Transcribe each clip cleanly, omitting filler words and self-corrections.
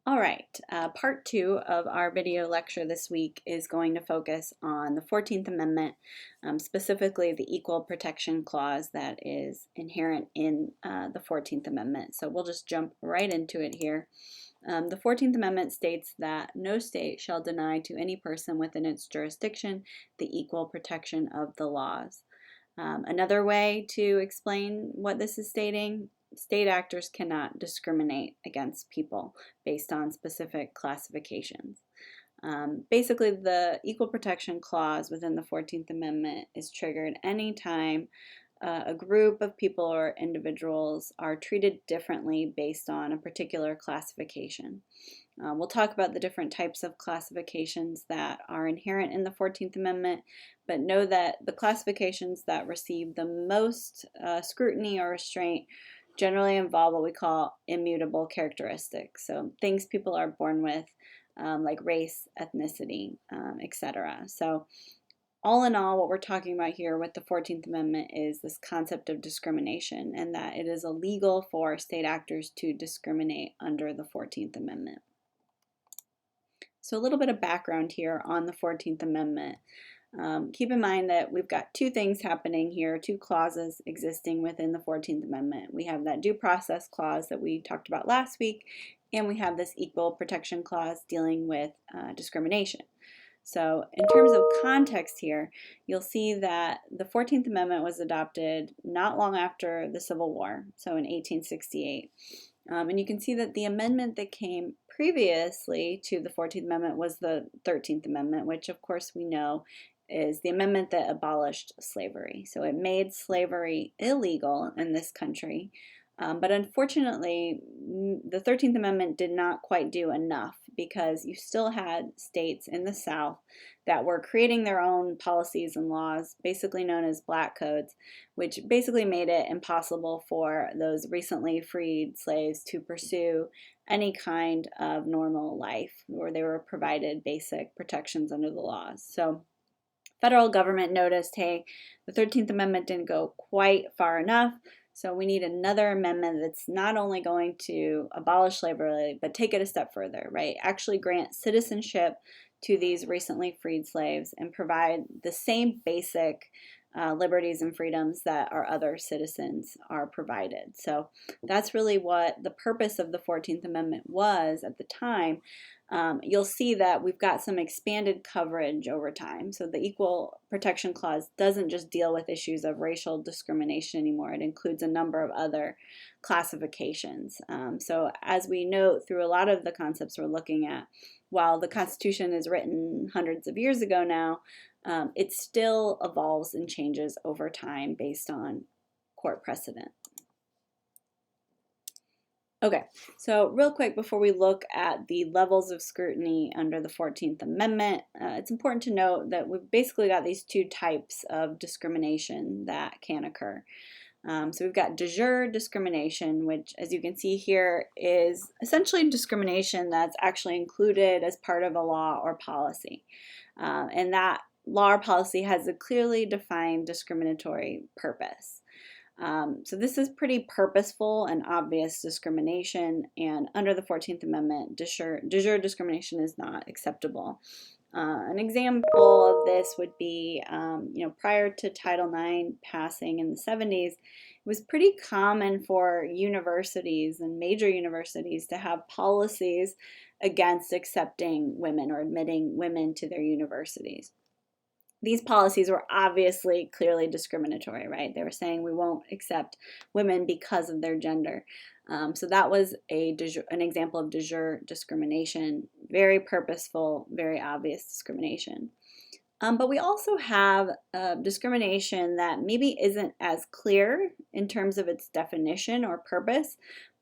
All right, part 2 of our video lecture this week is going to focus on the 14th Amendment, specifically the Equal Protection Clause that is inherent in the 14th Amendment. So we'll just jump right into it here. The 14th Amendment states that no state shall deny to any person within its jurisdiction the equal protection of the laws. Another way to explain what this is stating: state actors cannot discriminate against people based on specific classifications. Basically, the Equal Protection Clause within the 14th Amendment is triggered anytime a group of people or individuals are treated differently based on a particular classification. We'll talk about the different types of classifications that are inherent in the 14th Amendment, but know that the classifications that receive the most scrutiny or restraint generally involve what we call immutable characteristics. So things people are born with, like race, ethnicity, etc. So all in all, what we're talking about here with the 14th Amendment is this concept of discrimination, and that it is illegal for state actors to discriminate under the 14th Amendment. So a little bit of background here on the 14th Amendment. Keep in mind that we've got two things happening here, two clauses existing within the 14th Amendment. We have that due process clause that we talked about last week, and we have this equal protection clause dealing with discrimination. So in terms of context here, you'll see that the 14th Amendment was adopted not long after the Civil War, so in 1868. And you can see that the amendment that came previously to the 14th Amendment was the 13th Amendment, which of course we know is the amendment that abolished slavery. So it made slavery illegal in this country. But unfortunately, the 13th Amendment did not quite do enough, because you still had states in the South that were creating their own policies and laws, basically known as black codes, which basically made it impossible for those recently freed slaves to pursue any kind of normal life where they were provided basic protections under the laws. So federal government noticed, hey, the 13th Amendment didn't go quite far enough, so we need another amendment that's not only going to abolish slavery, but take it a step further, right? Actually grant citizenship to these recently freed slaves and provide the same basic liberties and freedoms that our other citizens are provided. So that's really what the purpose of the 14th Amendment was at the time. You'll see that we've got some expanded coverage over time. So the Equal Protection Clause doesn't just deal with issues of racial discrimination anymore. It includes a number of other classifications. So as we note through a lot of the concepts we're looking at, while the Constitution is written hundreds of years ago now, it still evolves and changes over time based on court precedent. Okay, so real quick before we look at the levels of scrutiny under the 14th Amendment, it's important to note that we've basically got these two types of discrimination that can occur. So we've got de jure discrimination, which, as you can see here, is essentially discrimination that's actually included as part of a law or policy. And that law or policy has a clearly defined discriminatory purpose. So this is pretty purposeful and obvious discrimination, and under the 14th Amendment, de jure discrimination is not acceptable. An example of this would be, prior to Title IX passing in the 70s, it was pretty common for universities and major universities to have policies against accepting women or admitting women to their universities. These policies were obviously clearly discriminatory, right? They were saying we won't accept women because of their gender. So that was an example of de jure discrimination, very purposeful, very obvious discrimination. But we also have discrimination that maybe isn't as clear in terms of its definition or purpose,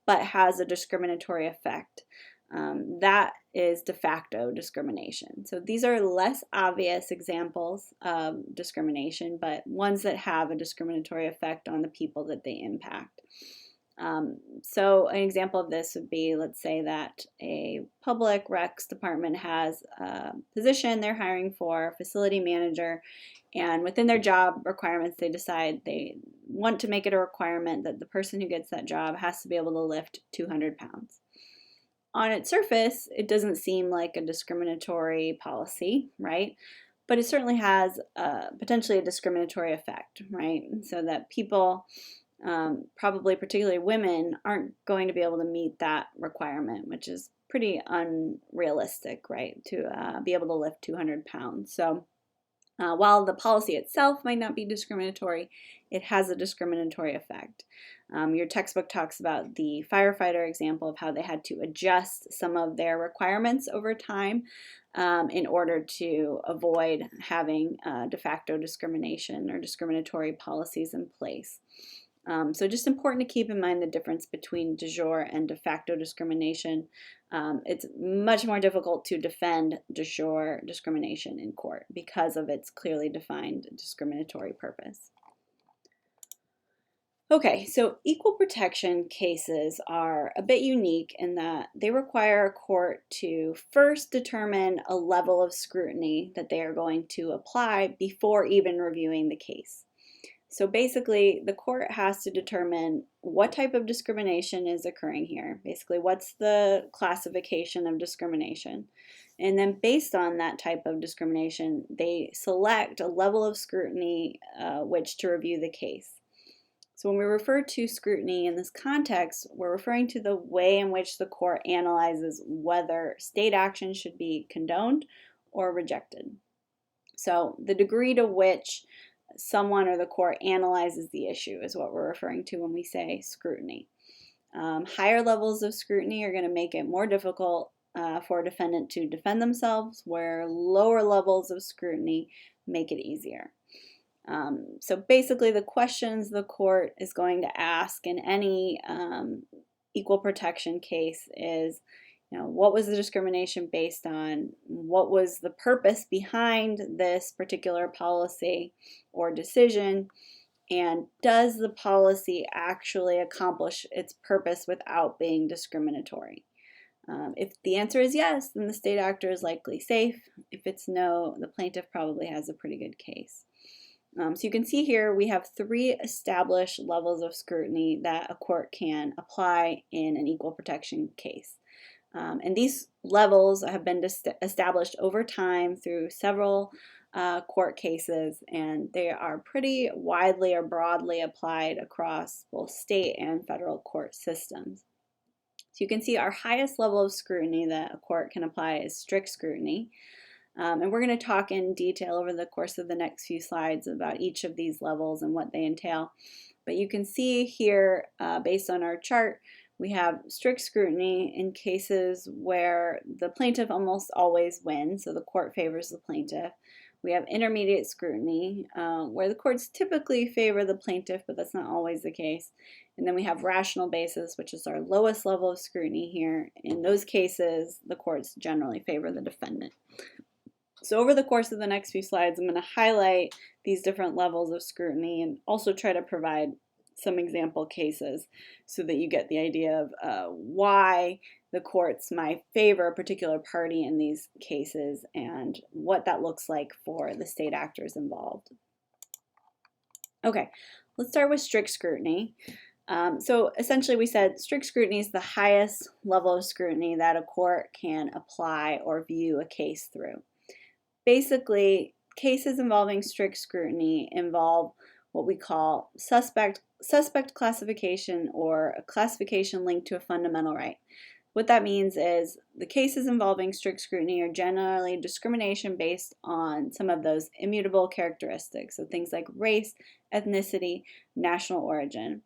but has a discriminatory effect. That is de facto discrimination. So these are less obvious examples of discrimination, but ones that have a discriminatory effect on the people that they impact. So an example of this would be, let's say that a public recs department has a position they're hiring for, facility manager, and within their job requirements, they decide they want to make it a requirement that the person who gets that job has to be able to lift 200 pounds. on its surface, it doesn't seem like a discriminatory policy, right? But it certainly has potentially a discriminatory effect, right? So that people, probably particularly women, aren't going to be able to meet that requirement, which is pretty unrealistic, right? To be able to lift 200 pounds. So while the policy itself might not be discriminatory, it has a discriminatory effect. Your textbook talks about the firefighter example of how they had to adjust some of their requirements over time in order to avoid having de facto discrimination or discriminatory policies in place. So just important to keep in mind the difference between de jure and de facto discrimination. It's much more difficult to defend de jure discrimination in court because of its clearly defined discriminatory purpose. Okay, so equal protection cases are a bit unique in that they require a court to first determine a level of scrutiny that they are going to apply before even reviewing the case. So basically, the court has to determine what type of discrimination is occurring here. Basically, what's the classification of discrimination? And then based on that type of discrimination, they select a level of scrutiny which to review the case. So when we refer to scrutiny in this context, we're referring to the way in which the court analyzes whether state action should be condoned or rejected. So the degree to which someone or the court analyzes the issue is what we're referring to when we say scrutiny. Higher levels of scrutiny are going to make it more difficult for a defendant to defend themselves, where lower levels of scrutiny make it easier. So basically the questions the court is going to ask in any equal protection case is, what was the discrimination based on? What was the purpose behind this particular policy or decision? And does the policy actually accomplish its purpose without being discriminatory? If the answer is yes, then the state actor is likely safe. If it's no, the plaintiff probably has a pretty good case. So you can see here we have 3 established levels of scrutiny that a court can apply in an equal protection case. And these levels have been established over time through several court cases, and they are pretty widely or broadly applied across both state and federal court systems. So you can see our highest level of scrutiny that a court can apply is strict scrutiny. And we're going to talk in detail over the course of the next few slides about each of these levels and what they entail. But you can see here, based on our chart, we have strict scrutiny in cases where the plaintiff almost always wins, so the court favors the plaintiff. We have intermediate scrutiny, where the courts typically favor the plaintiff, but that's not always the case. And then we have rational basis, which is our lowest level of scrutiny here. In those cases, the courts generally favor the defendant. So over the course of the next few slides, I'm going to highlight these different levels of scrutiny and also try to provide some example cases so that you get the idea of why the courts might favor a particular party in these cases and what that looks like for the state actors involved. Okay, let's start with strict scrutiny. So essentially we said strict scrutiny is the highest level of scrutiny that a court can apply or view a case through. Basically, cases involving strict scrutiny involve what we call suspect classification or a classification linked to a fundamental right. What that means is the cases involving strict scrutiny are generally discrimination based on some of those immutable characteristics, so things like race, ethnicity, national origin.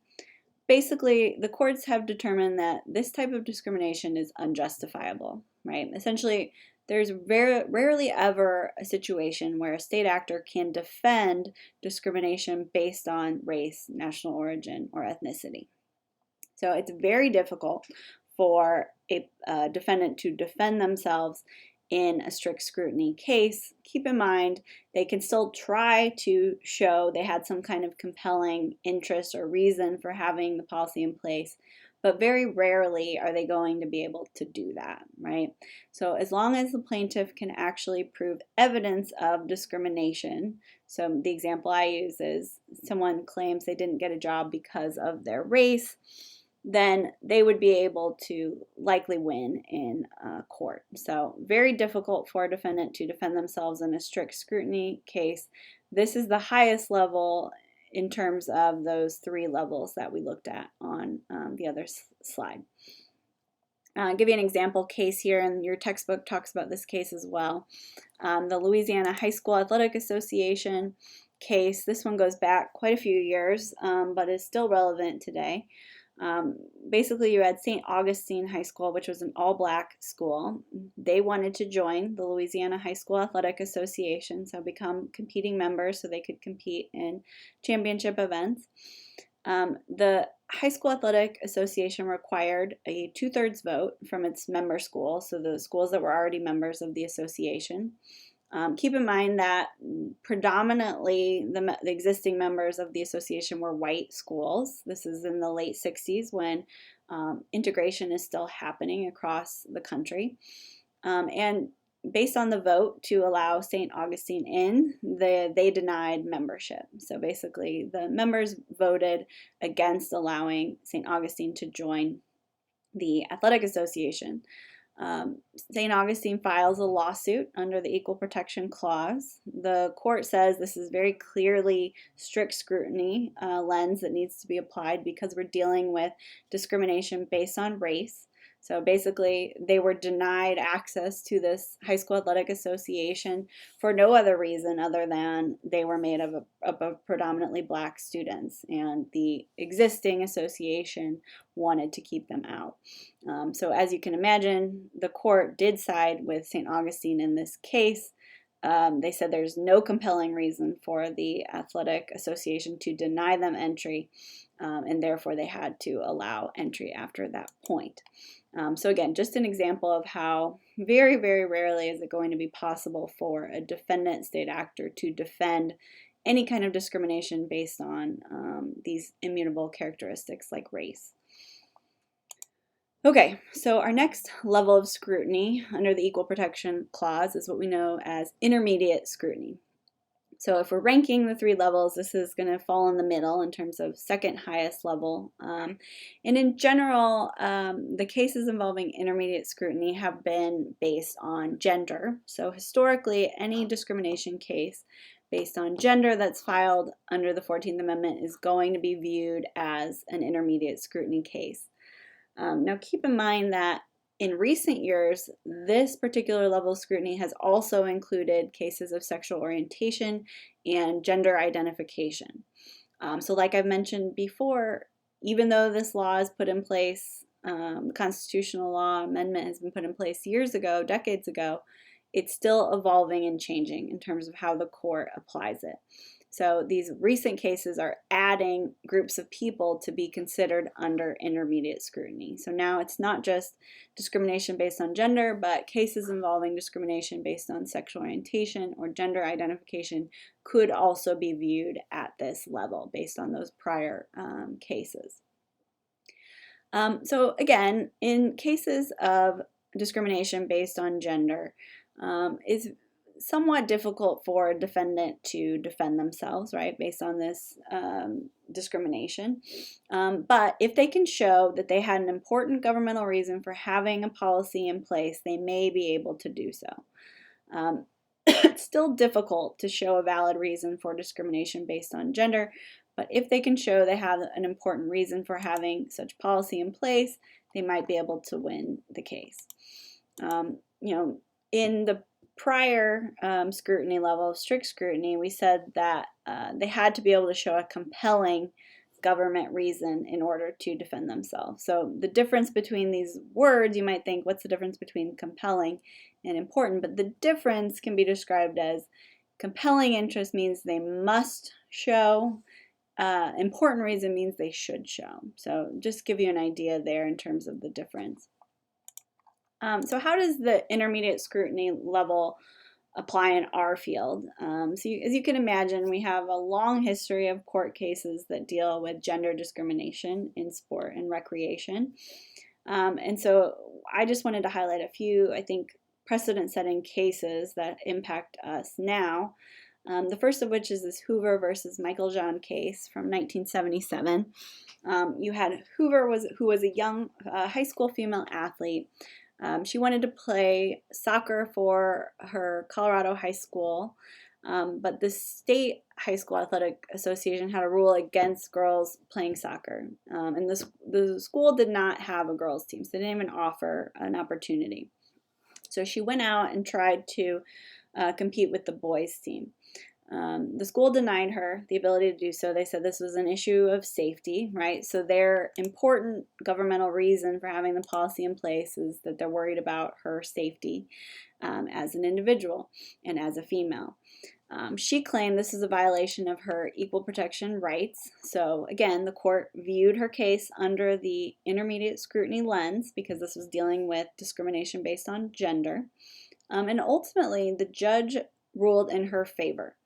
Basically, the courts have determined that this type of discrimination is unjustifiable, right? Essentially, there's rarely ever a situation where a state actor can defend discrimination based on race, national origin, or ethnicity. So it's very difficult for a defendant to defend themselves in a strict scrutiny case. Keep in mind, they can still try to show they had some kind of compelling interest or reason for having the policy in place, but very rarely are they going to be able to do that, right? So as long as the plaintiff can actually prove evidence of discrimination, so the example I use is someone claims they didn't get a job because of their race, then they would be able to likely win in court. So very difficult for a defendant to defend themselves in a strict scrutiny case. This is the highest level in terms of those 3 levels that we looked at on the other slide. I'll give you an example case here, and your textbook talks about this case as well. The Louisiana High School Athletic Association case. This one goes back quite a few years, but is still relevant today. Basically, you had St. Augustine High School, which was an all-black school. They wanted to join the Louisiana High School Athletic Association, so become competing members so they could compete in championship events. The High School Athletic Association required a 2/3 vote from its member schools, so the schools that were already members of the association. Keep in mind that predominantly the existing members of the association were white schools. This is in the late 60s when integration is still happening across the country. And based on the vote to allow St. Augustine in, they denied membership. So basically the members voted against allowing St. Augustine to join the athletic association. St. Augustine files a lawsuit under the Equal Protection Clause. The court says this is very clearly strict scrutiny lens that needs to be applied because we're dealing with discrimination based on race. So basically, they were denied access to this high school athletic association for no other reason other than they were made of predominantly black students, and the existing association wanted to keep them out. So as you can imagine, the court did side with St. Augustine in this case. They said there's no compelling reason for the athletic association to deny them entry, and therefore they had to allow entry after that point. So again, just an example of how very, very rarely is it going to be possible for a defendant state actor to defend any kind of discrimination based on these immutable characteristics like race. Okay, so our next level of scrutiny under the Equal Protection Clause is what we know as intermediate scrutiny. So if we're ranking the 3 levels, this is going to fall in the middle in terms of second highest level. And in general, the cases involving intermediate scrutiny have been based on gender. So historically, any discrimination case based on gender that's filed under the 14th Amendment is going to be viewed as an intermediate scrutiny case. Now keep in mind that in recent years, this particular level of scrutiny has also included cases of sexual orientation and gender identification. So like I've mentioned before, even though this law is put in place, the constitutional law amendment has been put in place years ago, decades ago, it's still evolving and changing in terms of how the court applies it. So these recent cases are adding groups of people to be considered under intermediate scrutiny. So now it's not just discrimination based on gender, but cases involving discrimination based on sexual orientation or gender identification could also be viewed at this level based on those prior cases. So again, in cases of discrimination based on gender, it's somewhat difficult for a defendant to defend themselves, right, based on this discrimination. But if they can show that they had an important governmental reason for having a policy in place, they may be able to do so. It's still difficult to show a valid reason for discrimination based on gender, but if they can show they have an important reason for having such policy in place, they might be able to win the case. In the prior scrutiny level of strict scrutiny, we said that they had to be able to show a compelling government reason in order to defend themselves. So the difference between these words, you might think, what's the difference between compelling and important? But the difference can be described as compelling interest means they must show, important reason means they should show. So just give you an idea there in terms of the difference. So how does the intermediate scrutiny level apply in our field? As you can imagine, we have a long history of court cases that deal with gender discrimination in sport and recreation. And so I just wanted to highlight a few, I think, precedent-setting cases that impact us now. The first of which is this Hoover versus Michael John case from 1977. You had Hoover, who was a young high school female athlete. She wanted to play soccer for her Colorado high school, but the state high school athletic association had a rule against girls playing soccer, and the school did not have a girls team, so they didn't even offer an opportunity. So she went out and tried to compete with the boys team. The school denied her the ability to do so. They said this was an issue of safety, right? So their important governmental reason for having the policy in place is that they're worried about her safety as an individual and as a female. She claimed this is a violation of her equal protection rights. So again, the court viewed her case under the intermediate scrutiny lens because this was dealing with discrimination based on gender. And ultimately, the judge ruled in her favor.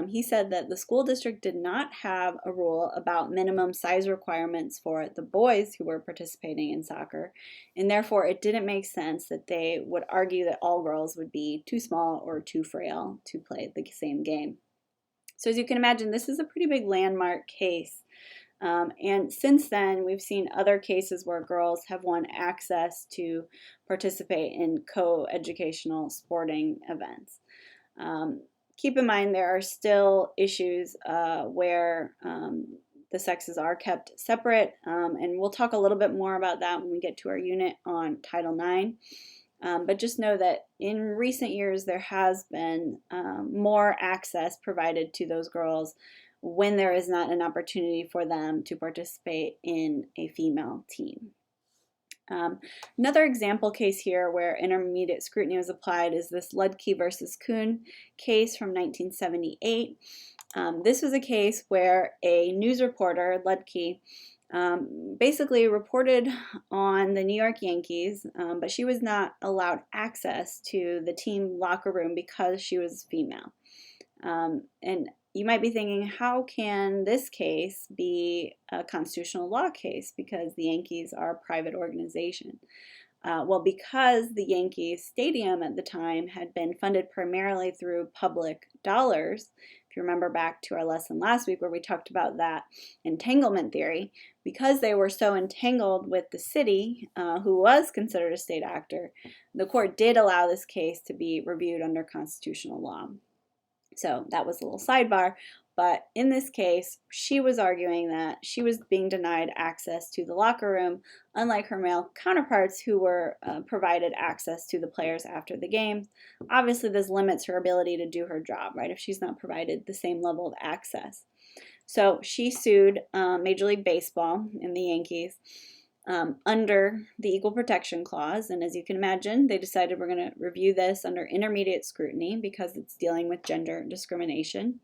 He said that the school district did not have a rule about minimum size requirements for the boys who were participating in soccer, and therefore it didn't make sense that they would argue that all girls would be too small or too frail to play the same game. So as you can imagine, this is a pretty big landmark case. And since then, we've seen other cases where girls have won access to participate in co-educational sporting events. Keep in mind there are still issues where the sexes are kept separate, and we'll talk a little bit more about that when we get to our unit on Title IX. But just know that in recent years there has been more access provided to those girls when there is not an opportunity for them to participate in a female team. Another example case here where intermediate scrutiny was applied is this Ludkey versus Kuhn case from 1978. This was a case where a news reporter, Ludkey, basically reported on the New York Yankees, but she was not allowed access to the team locker room because she was female. And you might be thinking, how can this case be a constitutional law case because the Yankees are a private organization? Well, because the Yankees stadium at the time had been funded primarily through public dollars. If you remember back to our lesson last week where we talked about that entanglement theory, because they were so entangled with the city, who was considered a state actor, the court did allow this case to be reviewed under constitutional law. So that was a little sidebar, but in this case, she was arguing that she was being denied access to the locker room, unlike her male counterparts who were provided access to the players after the game. Obviously, this limits her ability to do her job, right, if she's not provided the same level of access. So she sued Major League Baseball and the Yankees under the Equal Protection Clause, and as you can imagine, they decided we're going to review this under intermediate scrutiny because it's dealing with gender discrimination.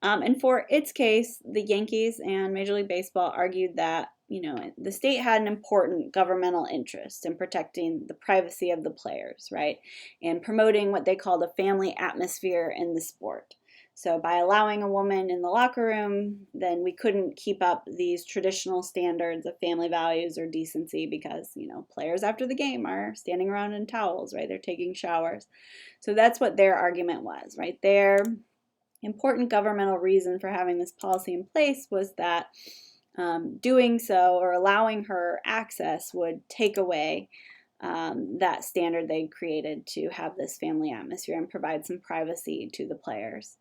And for its case, the Yankees and Major League Baseball argued that, the state had an important governmental interest in protecting the privacy of the players, right, and promoting what they called a family atmosphere in the sport. So by allowing a woman in the locker room, then we couldn't keep up these traditional standards of family values or decency because, players after the game are standing around in towels, right? They're taking showers. So that's what their argument was, right? Their important governmental reason for having this policy in place was that doing so or allowing her access would take away that standard they created to have this family atmosphere and provide some privacy to the players.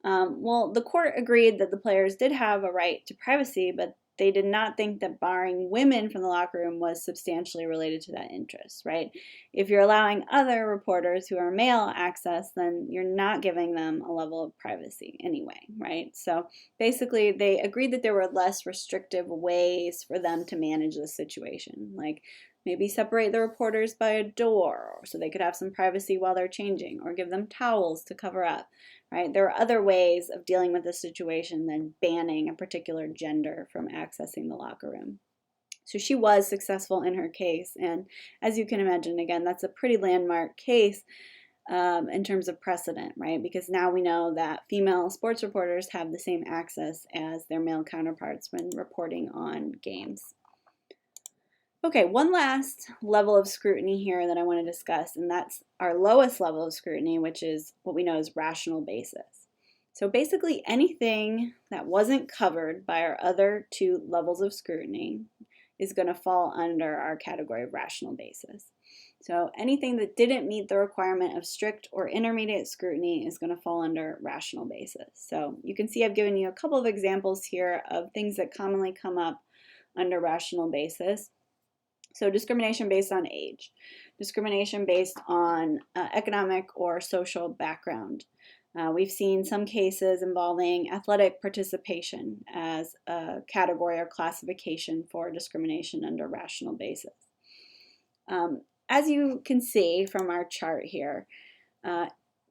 Well, the court agreed that the players did have a right to privacy, but they did not think that barring women from the locker room was substantially related to that interest, right? If you're allowing other reporters who are male access, then you're not giving them a level of privacy anyway, right? So basically, they agreed that there were less restrictive ways for them to manage the situation, like maybe separate the reporters by a door so they could have some privacy while they're changing, or give them towels to cover up, right? There are other ways of dealing with this situation than banning a particular gender from accessing the locker room. So she was successful in her case, and as you can imagine, again, that's a pretty landmark case in terms of precedent, right? Because now we know that female sports reporters have the same access as their male counterparts when reporting on games. Okay, one last level of scrutiny here that I want to discuss, and that's our lowest level of scrutiny, which is what we know as rational basis. So basically anything that wasn't covered by our other two levels of scrutiny is going to fall under our category of rational basis. So anything that didn't meet the requirement of strict or intermediate scrutiny is going to fall under rational basis. So you can see I've given you a couple of examples here of things that commonly come up under rational basis. So discrimination based on age, discrimination based on economic or social background. We've seen some cases involving athletic participation as a category or classification for discrimination under rational basis. As you can see from our chart here,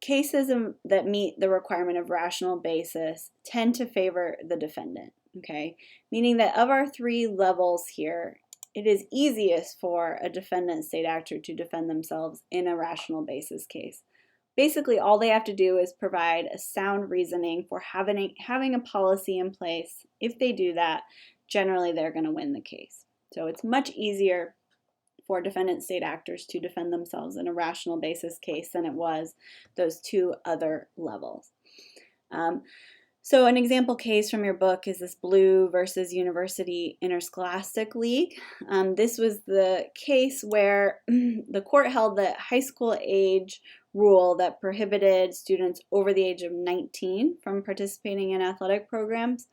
cases that meet the requirement of rational basis tend to favor the defendant, okay? Meaning that of our three levels here, it is easiest for a defendant state actor to defend themselves in a rational basis case. Basically, all they have to do is provide a sound reasoning for having a policy in place. If they do that, generally they're going to win the case. So it's much easier for defendant state actors to defend themselves in a rational basis case than it was those two other levels. So an example case from your book is this Blue versus University Interscholastic League. This was the case where the court held that high school age rule that prohibited students over the age of 19 from participating in athletic programs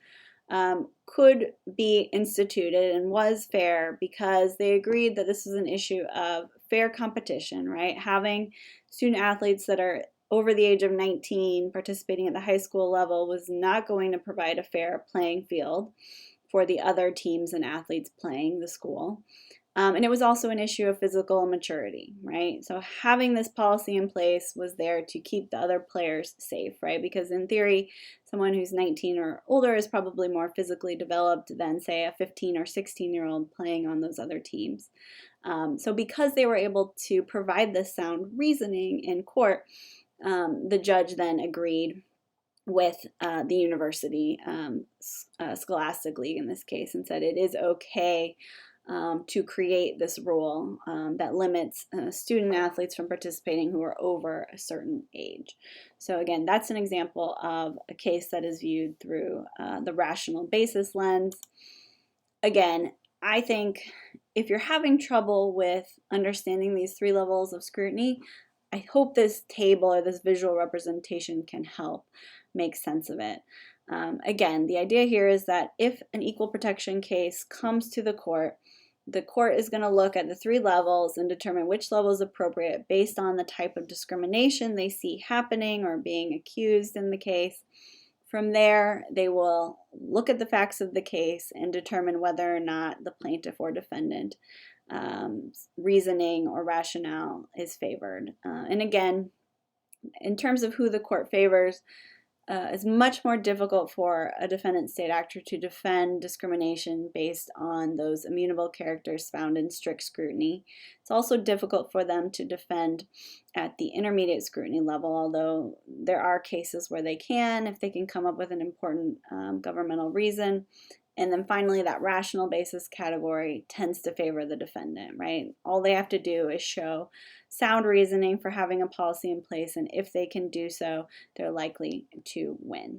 could be instituted and was fair because they agreed that this was an issue of fair competition, right? Having student athletes that are over the age of 19 participating at the high school level was not going to provide a fair playing field for the other teams and athletes playing the school. And it was also an issue of physical maturity, right? So having this policy in place was there to keep the other players safe, right? Because in theory, someone who's 19 or older is probably more physically developed than, say, a 15 or 16-year-old playing on those other teams. So because they were able to provide this sound reasoning in court, the judge then agreed with the university scholastic league in this case and said it is okay to create this rule that limits student athletes from participating who are over a certain age. So again, that's an example of a case that is viewed through the rational basis lens. Again, I think if you're having trouble with understanding these three levels of scrutiny, I hope this table or this visual representation can help make sense of it. Again, the idea here is that if an equal protection case comes to the court is going to look at the three levels and determine which level is appropriate based on the type of discrimination they see happening or being accused in the case. From there, they will look at the facts of the case and determine whether or not the plaintiff or defendant reasoning or rationale is favored. And again, in terms of who the court favors, it's much more difficult for a defendant state actor to defend discrimination based on those immutable characters found in strict scrutiny. It's also difficult for them to defend at the intermediate scrutiny level, although there are cases where they can, if they can come up with an important governmental reason. And then finally, that rational basis category tends to favor the defendant, right? All they have to do is show sound reasoning for having a policy in place, and if they can do so, they're likely to win.